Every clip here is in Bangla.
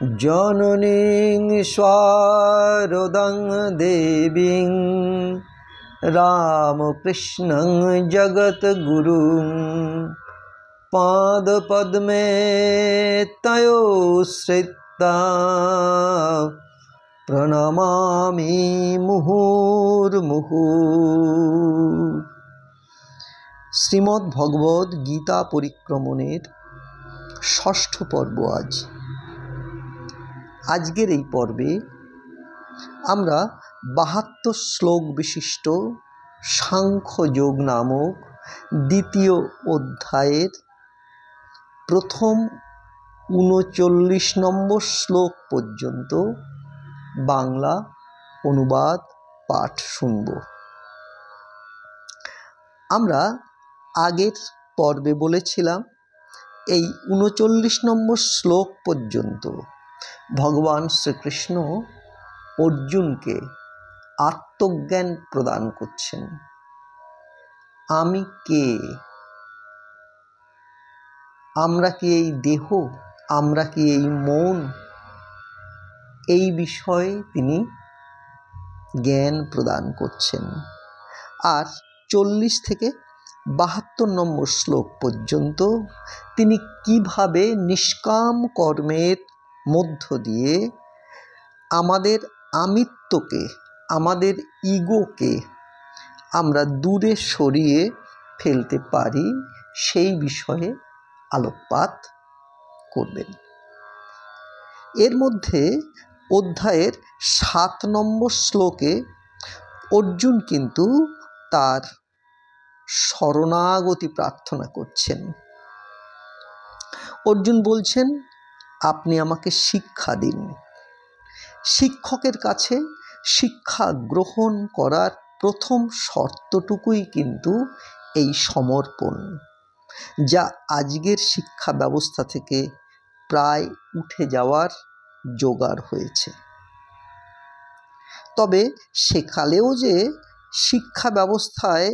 जननीं शारदां देवीं रामकृष्णं जगद्गुरुं पादपद्मे तयोश्रिता प्रणमामि मुहुर्मुहुः। শ্রীমদ্ ভগবদ্ গীতা পরিক্রমণের ষষ্ঠ পর্ব আজকের এই পর্বে আমরা ৭২ শ্লোক বিশিষ্ট সাংখ্যযোগ নামক দ্বিতীয় অধ্যায়ের প্রথম ৩৯ নম্বর শ্লোক পর্যন্ত বাংলা অনুবাদ পাঠ শুনব। আমরা আগের পর্বে বলেছিলাম এই ৩৯ নম্বর শ্লোক পর্যন্ত ভগবান শ্রীকৃষ্ণ অর্জুনকে আত্মজ্ঞান প্রদান করছেন। আমি কে? আমরা কি এই দেহ? আমরা কি এই মন? এই বিষয়ে তিনি জ্ঞান প্রদান করছেন। আর ৪০ থেকে ৭২ নম্বর শ্লোক পর্যন্ত তিনি কিভাবে নিষ্কাম কর্মের মধ্য দিয়ে আমাদের আমিত্বকে, আমাদের ইগোকে আমরা দূরে সরিয়ে ফেলতে পারি সেই বিষয়ে আলোকপাত করবেন। এর মধ্যে অধ্যায়ের ৭ নম্বর শ্লোকে অর্জুন কিন্তু তার শরণাগতি প্রার্থনা করছেন। অর্জুন বলছেন, আপনি আমাকে শিক্ষা দিন। শিক্ষকের কাছে শিক্ষা গ্রহণ করার প্রথম শর্তটুকুই কিন্তু এই সমর্পণ, যা আজকের শিক্ষা ব্যবস্থা থেকে প্রায় উঠে যাওয়ার জোগাড় হয়েছে। তবে সেকালেও যে শিক্ষা ব্যবস্থায়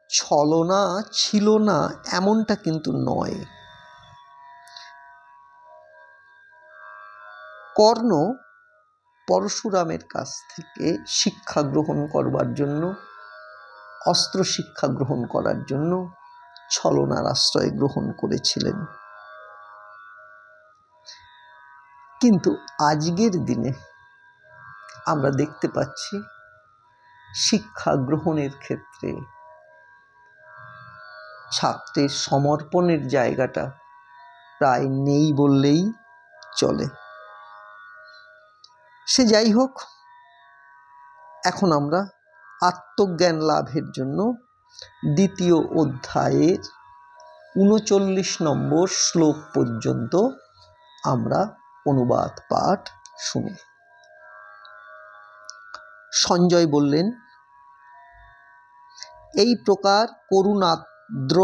ছলনা ছিল না এমনটা কিন্তু নয়। কর্ণ পরশুরামের কাছ থেকে শিক্ষা গ্রহণ করবার জন্য, অস্ত্র শিক্ষা গ্রহণ করার জন্য ছলনার আশ্রয় গ্রহণ করেছিলেন। কিন্তু আজকের দিনে আমরা দেখতে পাচ্ছি শিক্ষা গ্রহণের ক্ষেত্রে ছাত্রের সমর্পণের জায়গাটা প্রায় নেই বললেই চলে। সে যাই হোক, এখন আমরা আত্মজ্ঞান লাভের জন্য দ্বিতীয় অধ্যায়ের ৩৯ নম্বর শ্লোক পর্যন্ত আমরা অনুবাদ পাঠ শুনি। সঞ্জয় বললেন, এই প্রকার করুণাদ্র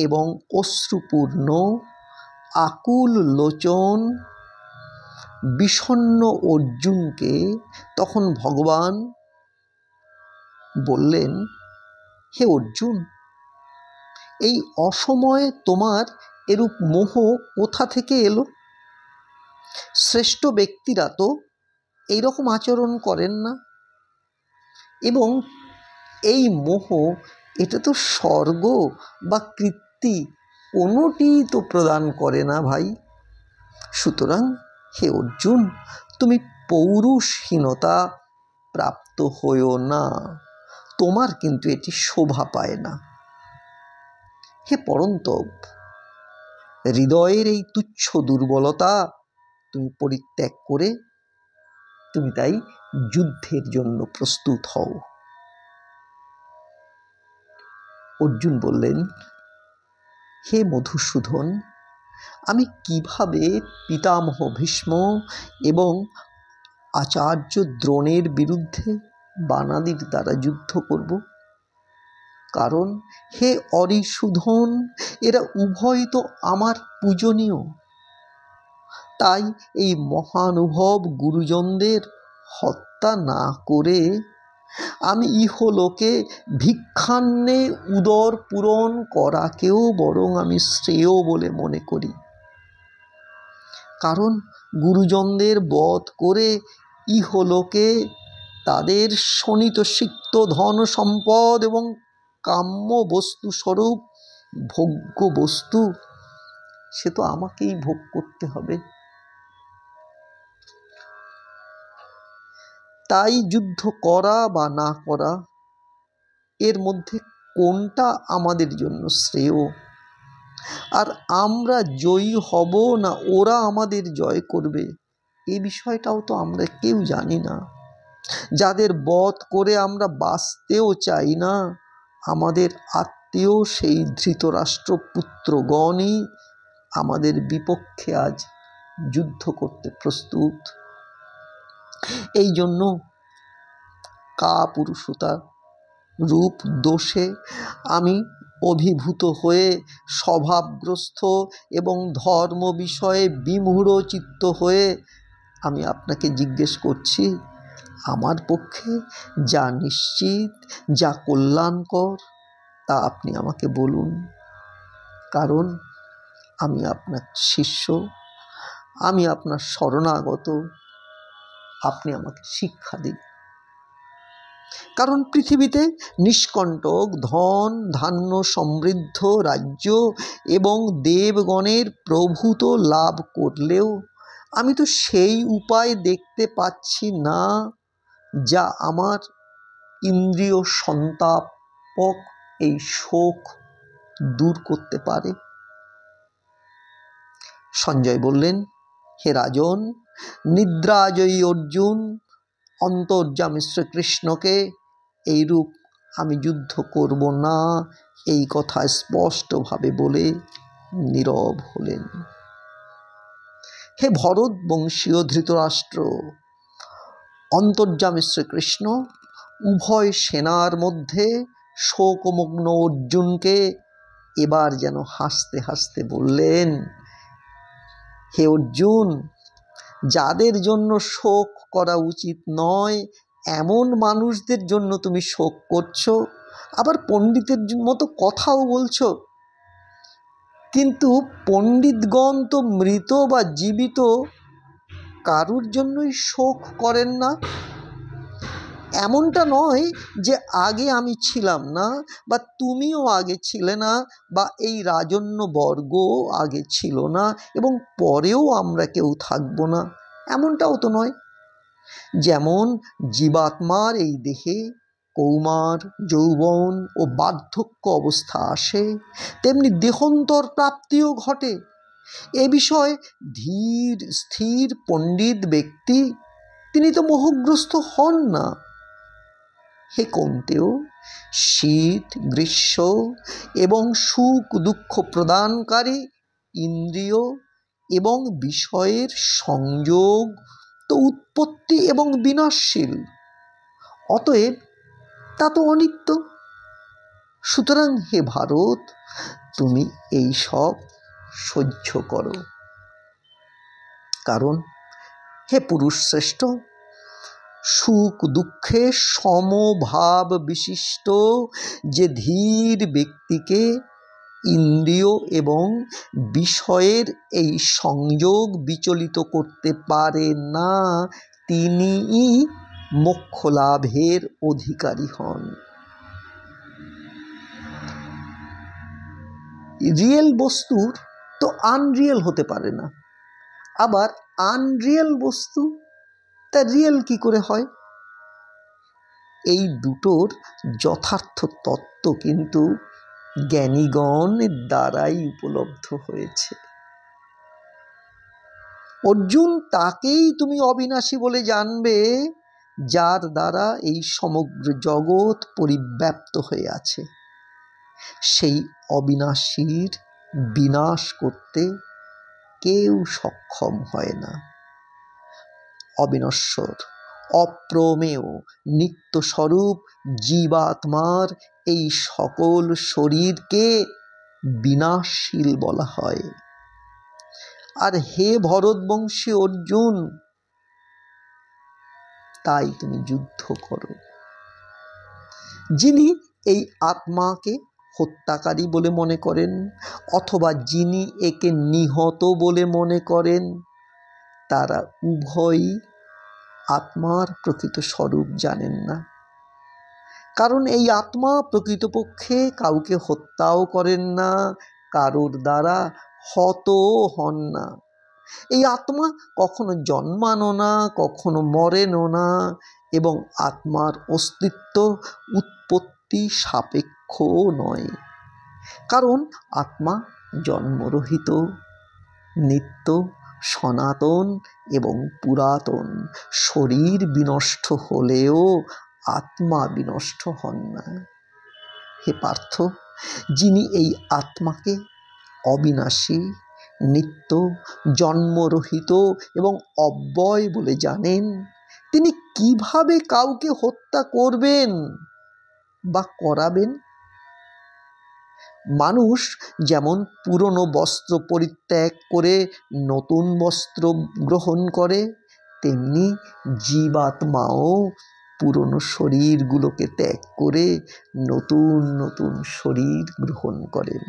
এবং অশ্রুপূর্ণ আকুল লোচন বিষণ্ণ অর্জুনকে তখন ভগবান বললেন, হে অর্জুন, এই অসময়ে তোমার এরূপ মোহ কোথা থেকে এলো? শ্রেষ্ঠ ব্যক্তিরা তো এইরকম আচরণ করেন না, এবং এই মোহ এটা তো স্বর্গ বা কীর্তি কোনোটি তো প্রদান করে না ভাই। সুতরাং হে অর্জুন, তুমি পৌরুষহীনতা প্রাপ্ত হইও না, তোমার কিন্তু এটি শোভা পায় না। হে পরন্তপ, হৃদয়ের এই তুচ্ছ দুর্বলতা তুমি পরিত্যাগ করে তুমি তাই যুদ্ধের জন্য প্রস্তুত হও। অর্জুন বললেন, হে মধুসূদন, আমি কিভাবে পিতামহ ভীষ্ম এবং আচার্য দ্রোণের বিরুদ্ধে বানাদির দ্বারা যুদ্ধ করব? কারণ হে অরিসুধন, এরা উভয় তো আমার পূজনীয়। তাই এই মহানুভব গুরুজনদের হত্যা না করে আমি ইহলোকে ভিক্ষান্নে উদর পূরণ করাকেও বরং আমি শ্রেয় বলে মনে করি। কারণ গুরুজনদের বধ করে ইহলোকে তাদের শোণিত সিক্ত ধন সম্পদ এবং কাম্য বস্তু স্বরূপ ভোগ্য বস্তু সে তো আমাকেই ভোগ করতে হবে। তাই যুদ্ধ করা বা না করা এর মধ্যে কোনটা আমাদের জন্য শ্রেয়, আর আমরা জয়ী হব না ওরা আমাদের জয় করবে, এই বিষয়টাও তো আমরা কেউ জানি না। যাদের বধ করে আমরা বাঁচতেও চাই না, আমাদের আত্মীয় সেই ধৃতরাষ্ট্র পুত্রগণই আমাদের বিপক্ষে আজ যুদ্ধ করতে প্রস্তুত। এই জন্য কাপুরুষতা রূপ দোষে আমি অভিভূত হয়ে স্বভাবগ্রস্ত এবং ধর্ম বিষয়ে বিমূঢ় চিত্ত হয়ে আমি আপনাকে জিজ্ঞেস করছি, আমার পক্ষে যা নিশ্চিত, যা কল্যাণকর তা আপনি আমাকে বলুন। কারণ আমি আপনার শিষ্য, আমি আপনার শরণাগত, আপনি আমাকে শিক্ষা দিন। কারণ পৃথিবীতে নিষ্কণ্টক ধন ধান্য সমৃদ্ধ রাজ্য এবং দেবগণের প্রভূত লাভ করলেও আমি তো সেই উপায় দেখতে পাচ্ছি না যা আমার ইন্দ্রিয় সন্তাপক এই শোক দূর করতে পারে। সঞ্জয় বললেন, হে রাজন, নিদ্রাজয়ী অর্জুন অন্তর্যামী শ্রীকৃষ্ণকে এইরূপ আমি যুদ্ধ করব না এই কথা স্পষ্টভাবে বলে নীরব হলেন। হে ভরত বংশীয় ধৃতরাষ্ট্র, অন্তর্যামী শ্রীকৃষ্ণ উভয় সেনার মধ্যে শোকমগ্ন অর্জুনকে এবার যেন হাসতে হাসতে বললেন, হে অর্জুন, যাদের জন্য শোক করা উচিত নয় এমন মানুষদের জন্য তুমি শোক করছো, আবার পণ্ডিতের মতো কথাও বলছো। কিন্তু পণ্ডিতগণ তো মৃত বা জীবিত কারুর জন্যই শোক করেন না। এমনটা নয় যে আগে আমি ছিলাম না, বা তুমিও আগে ছিলে না, বা এই রাজন্যবর্গ আগে ছিল না এবং পরেও আমরা কেউ থাকবো না, এমনটাও তো নয়। যেমন জীবাত্মার এই দেহে কৌমার, যৌবন ও বার্ধক্য অবস্থা আসে, তেমনি দেহান্তর প্রাপ্তিও ঘটে। এ বিষয়ে ধীর স্থির পণ্ডিত ব্যক্তি তিনি তো মোহগ্রস্ত হন না। হে কৌন্তেয়, শীত গ্রীষ্ম এবং সুখ দুঃখ প্রদানকারী ইন্দ্রিয় এবং বিষয়ের সংযোগ তো উৎপত্তি এবং বিনাশশীল, অতএব তা তো অনিত্য। সুতরাং হে ভারত, তুমি এই সব সহ্য করো। কারণ হে পুরুষ শ্রেষ্ঠ, সুখ দুঃখে সমভাব বিশিষ্ট যে ধীর ব্যক্তিকে ইন্দ্রিয় এবং বিষয়ের এই সংযোগ বিচলিত করতে পারে না, তিনিই মোক্ষ লাভের অধিকারী হন। রিয়েল বস্তুর তো আনরিয়েল হতে পারে না, আবার আনরিয়েল বস্তু তা রিয়েল কি করে হয়? এই দুটোর যথার্থ তত্ত্ব কিন্তু জ্ঞানীগণের দ্বারাই উপলব্ধ হয়েছে। অর্জুন তাকেই তুমি অবিনাশী বলে জানবে যার দ্বারা এই সমগ্র জগৎ পরিব্যাপ্ত হয়ে আছে। সেই অবিনাশীর বিনাশ করতে কেউ সক্ষম হয় না। অবিনশ্বর অপ্রমেয় নিত্যস্বরূপ জীবাত্মার এই সকল শরীরকে বিনাশশীল বলা হয়। আর হে ভরতবংশী অর্জুন, তাই তুমি যুদ্ধ করো। যিনি এই আত্মাকে হত্যাকারী বলে মনে করেন, অথবা যিনি একে নিহত বলে মনে করেন, তারা উভয়ই আত্মার প্রকৃত স্বরূপ জানেন না। কারণ এই আত্মা প্রকৃতপক্ষে কাউকে হত্যাও করেন না, কারোর দ্বারা হতও হন না। এই আত্মা কখনো জন্মানো না, কখনো মরেনও না, এবং আত্মার অস্তিত্ব উৎপত্তি সাপেক্ষও নয়। কারণ আত্মা জন্মরহিত, নিত্য, সনাতন এবং পুরাতন। শরীর বিনষ্ট হলেও আত্মা বিনষ্ট হন না। হে পার্থ, যিনি এই আত্মাকে অবিনাশী, নিত্য, জন্মরহিত এবং অব্যয় বলে জানেন, তিনি কিভাবে কাউকে হত্যা করবেন বা করাবেন? মানুষ যেমন পুরনো বস্ত্র পরিত্যাগ করে নতুন বস্ত্র গ্রহণ করে, তেমনি জীবাত্মাও পুরনো শরীরগুলোকে ত্যাগ করে নতুন নতুন শরীর গ্রহণ করেন।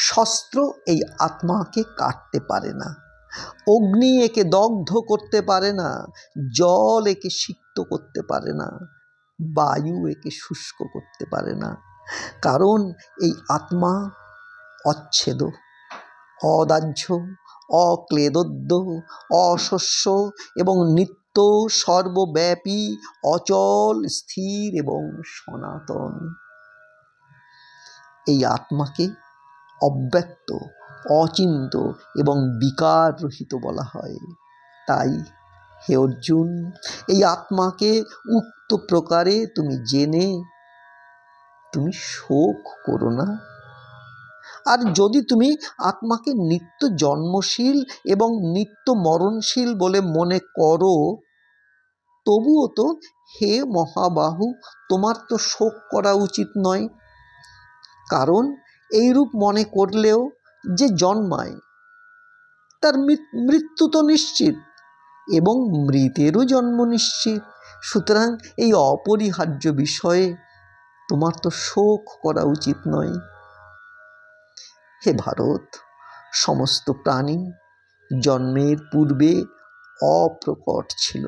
শস্ত্র এই আত্মাকে কাটতে পারে না, অগ্নি একে দগ্ধ করতে পারে না, জল একে সিক্ত করতে পারে না, বায়ু একে শুষ্ক করতে পারে না। কারণ এই আত্মা অচ্ছেদ্য, অদাহ্য, অক্লেদোদ্য, অশস্য এবং নিত্য, সর্বব্যাপী, অচল, স্থির এবং সনাতন। এই আত্মাকে অব্যক্ত, অচিন্ত এবং বিকাররহিত বলা হয়। তাই হে অর্জুন, এই আত্মাকে উক্ত প্রকারে তুমি জেনে তুমি শোক করো না। আর যদি তুমি আত্মাকে নিত্য জন্মশীল এবং নিত্য মরণশীল বলে মনে করো, তবুও তো হে মহাবাহু, তোমার তো শোক করা উচিত নয়। কারণ এইরূপ মনে করলেও যে জন্মায় তার মৃত্যু তো নিশ্চিত, এবং মৃতেরও জন্ম নিশ্চিত। সুতরাং এই অপরিহার্য বিষয়ে তোমার তো শোক করা উচিত নয়। হে ভারত, সমস্ত প্রাণী জন্মের পূর্বে অপ্রকট ছিল,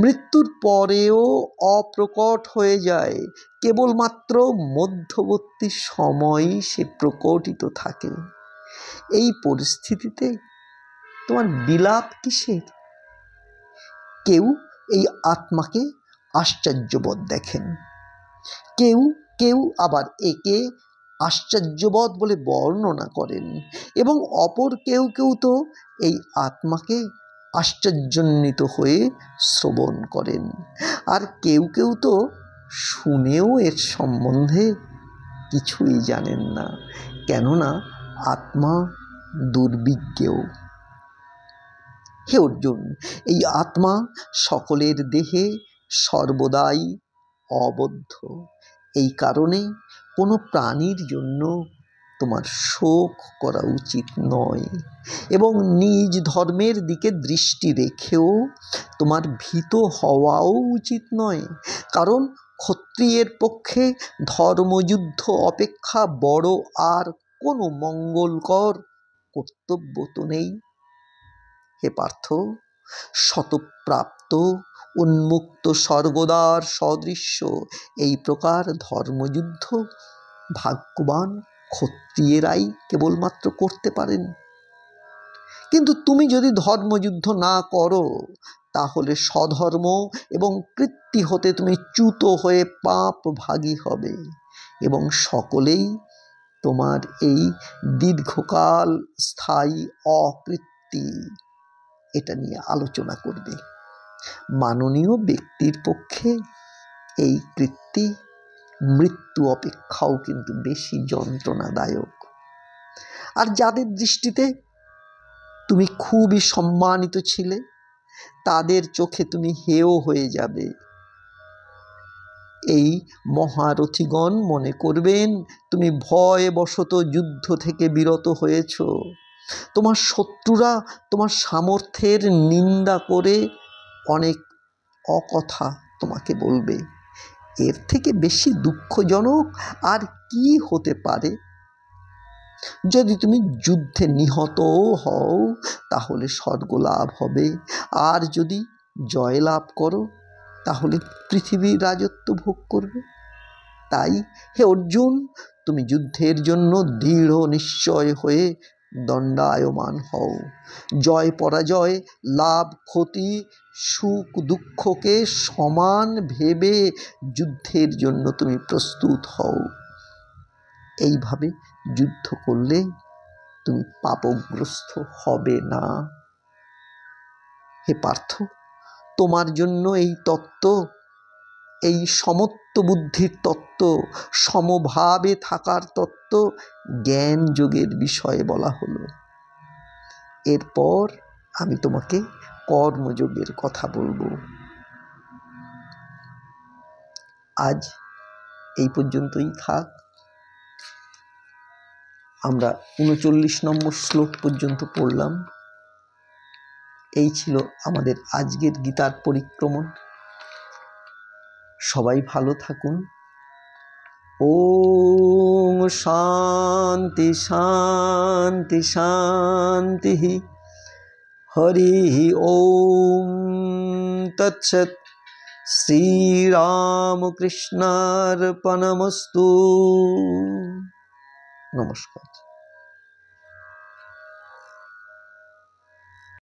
মৃত্যুর পরেও অপ্রকট হয়ে যায়। কেবলমাত্র মধ্যবর্তী সময়ই সে প্রকটিত থাকে। এই পরিস্থিতিতে তোমার বিলাপ কিসের? কেউ এই আত্মাকে আশ্চর্যবোধ দেখেন, কেউ কেউ আবার একে আশ্চর্যবোধ বলে বর্ণনা করেন, এবং অপর কেউ কেউ তো এই আত্মাকে আশ্চর্যান্বিত হয়ে শ্রবণ করেন। আর কেউ কেউ তো শুনেও এর সম্বন্ধে কিছুই জানেন না, কেননা আত্মা দুর্বিজ্ঞেয়। হে অর্জুন, এই আত্মা সকলের দেহে সর্বদাই অবদ্ধ। এই কারণে কোনো প্রাণীর জন্য তোমার শোক করা উচিত নয়, এবং নিজ ধর্মের দিকে দৃষ্টি রেখেও তোমার ভীত হওয়াও উচিত নয়। কারণ ক্ষত্রিয়ের পক্ষে ধর্মযুদ্ধ অপেক্ষা বড় আর কোনো মঙ্গলকর কর্তব্য তো নেই। হে পার্থ, শতপ্রাপ্ত উন্মুক্ত স্বর্গদ্বার সদৃশ্য এই প্রকার ধর্মযুদ্ধ ভাগ্যবান ক্ষত্রিয়েরাই কেবলমাত্র করতে পারেন। কিন্তু তুমি যদি ধর্মযুদ্ধ না করো, তাহলে স্বধর্ম এবং কৃত্তি হতে তুমি চ্যুত হয়ে পাপ ভাগী হবে, এবং সকলেই তোমার এই দীর্ঘকাল স্থায়ী অকৃত্তি এটা নিয়ে আলোচনা করবে। মাননীয় ব্যক্তির পক্ষে এই কৃত্তি মৃত্যু অপেক্ষাও কিন্তু বেশি যন্ত্রণাদায়ক। আর যাদের দৃষ্টিতে তুমি খুবই সম্মানিত ছিলে, তাদের চোখে তুমি হেয় হয়ে যাবে। এই মহারথীগণ মনে করবেন তুমি ভয়বশত যুদ্ধ থেকে বিরত হয়েছ। তোমার শত্রুরা তোমার সামর্থ্যের নিন্দা করে অনেক অকথা তোমাকে বলবে। এর থেকে বেশি দুঃখজনক আর কি হতে পারে? যদি তুমি যুদ্ধে নিহতও হও তাহলে স্বর্গ লাভ হবে, আর যদি জয় লাভ করো তাহলে পৃথিবীর রাজত্ব ভোগ করবে। তাই হে অর্জুন, তুমি যুদ্ধের জন্য দৃঢ় নিশ্চয় হয়ে দণ্ডায়মান হও। জয় পরাজয়, লাভ ক্ষতি, সুখ দুঃখকে সমান ভেবে যুদ্ধের জন্য তুমি প্রস্তুত হও। এইভাবে যুদ্ধ করলে তুমি পাপগ্রস্ত হবে না। হে পার্থ, তোমার জন্য এই তত্ত্ব, এই সমত্ব বুদ্ধির তত্ত্ব, সমভাবে থাকার তত্ত্ব জ্ঞান যোগের বিষয়ে বলা হলো। এরপর আমি তোমাকে কর্মযোগের কথা বলবো। আজ এই পর্যন্তই থাক। আমরা ৩৯ নম্বর শ্লোক পর্যন্ত পড়লাম। এই ছিল আমাদের আজকের গীতার পরিক্রমণ। সবাই ভালো থাকুন। ওম শান্তি শান্তি শান্তি। হরি ওম তৎসৎ। শ্রীরামকৃষ্ণার্পণমস্তু। নমস্কার।